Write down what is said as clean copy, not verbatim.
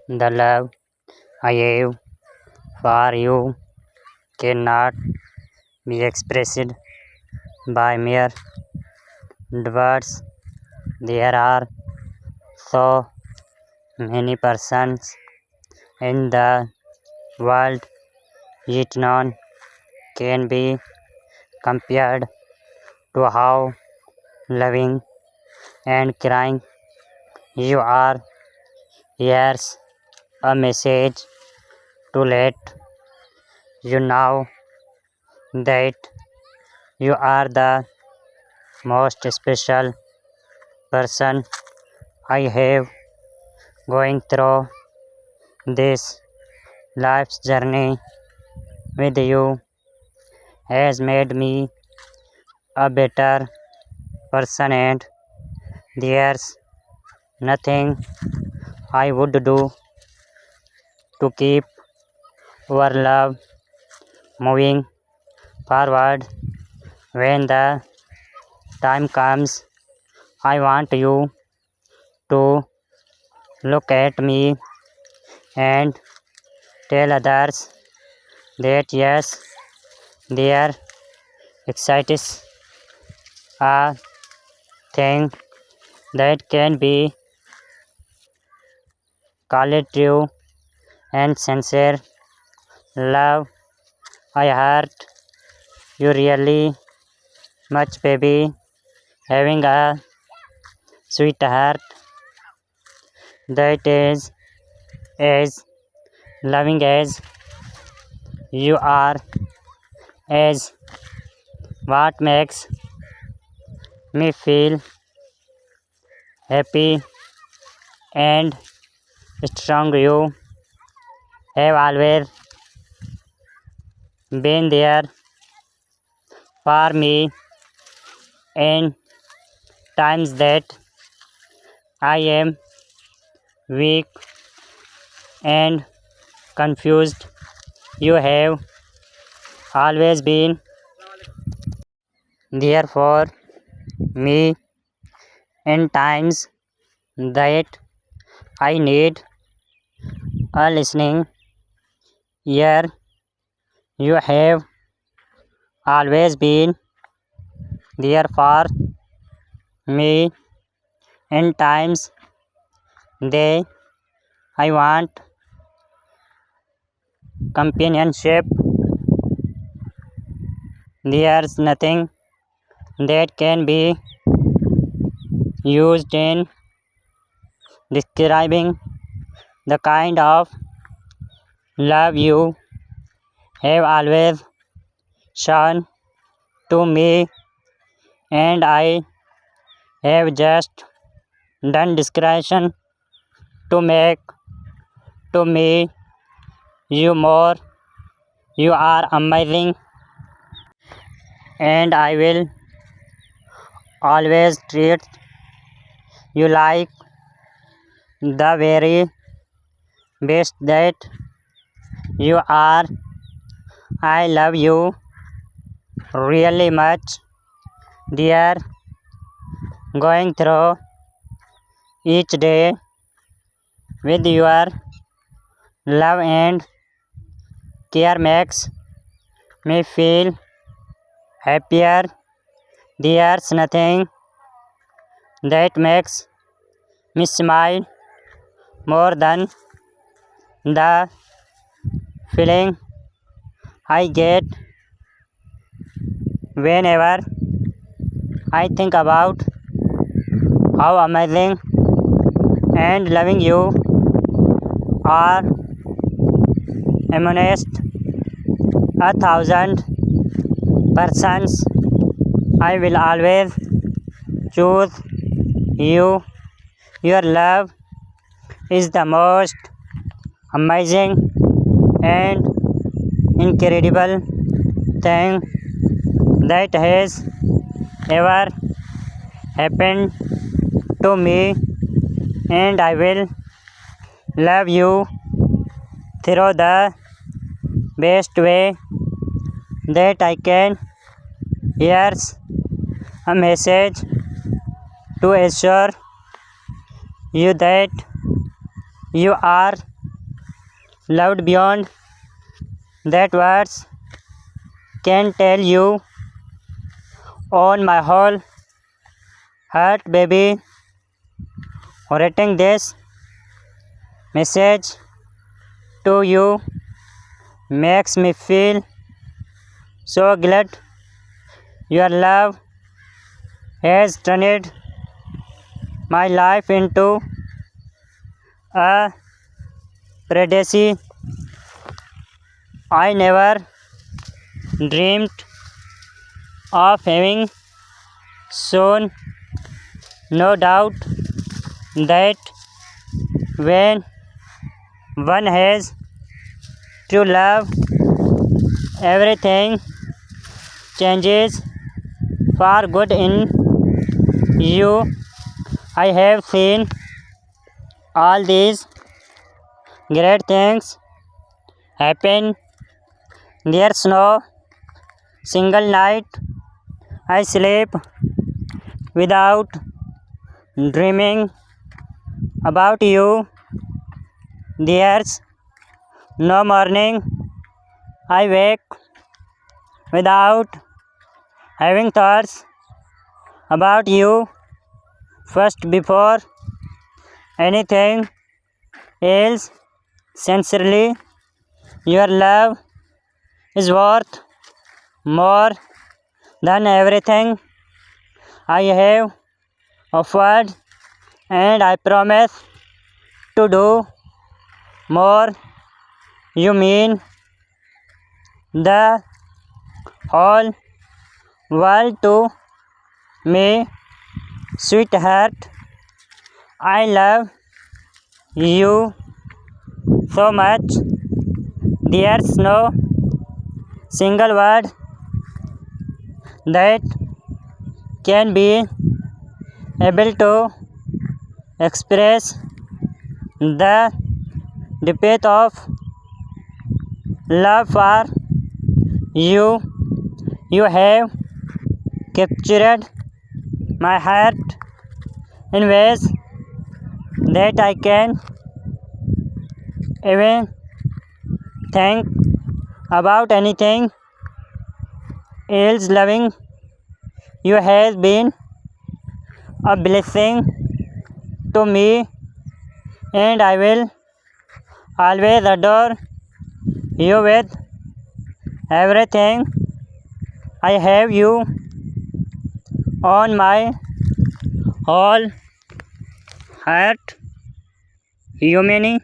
The love I have for you cannot be expressed by mere words. There are so many persons in the world, yet none can be compared to how loving and caring you are. Here's a message to let you know that you are the most special person I have going through this life's journey with you has made me a better person, and there's nothing I would do to keep our love moving forward. When the time comes, I want you to look at me and tell others that yes, there exists a thing that can be called true and sincere love. I hurt you really much, baby. Having a sweetheart that is as loving as you are is what makes me feel happy and strong. You have always been there for me in times that I am weak and confused. You have always been there for me in times that I need a listening ear. You have always been there for me in times that I want companionship. There's nothing that can be used in describing the kind of love you have always shown to me, and I have just done description to make to me you more. You are amazing, and I will always treat you like the very best that you are. I love you really much, dear. Going through each day with your love and care makes me feel happier. There's nothing that makes me smile more than the feeling I get whenever I think about how amazing and loving you are. Amongst 1,000 persons, I will always choose you. Your love is the most amazing and incredible thing that has ever happened to me, and I will love you through the best way that I can. Here's a message to assure you that you are loved beyond that words can tell you. On my whole heart, baby, writing this message to you makes me feel so glad. Your love has turned my life into a paradise I never dreamed of having. Soon, no doubt that when one has true love, everything changes for good in you. I have seen all these great things happen. There's no single night I sleep without dreaming about you. There's no morning I wake without having thoughts about you first before anything else. Sincerely, your love is worth more than everything I have offered, and I promise to do more. You mean the whole world to me, sweetheart. I love you so much. There's no single word that can be able to express the depth of love for you. You have captured my heart in ways that I can even think about anything else. Loving you has been a blessing to me, and I will always adore you with everything I have. You on my whole heart. You mean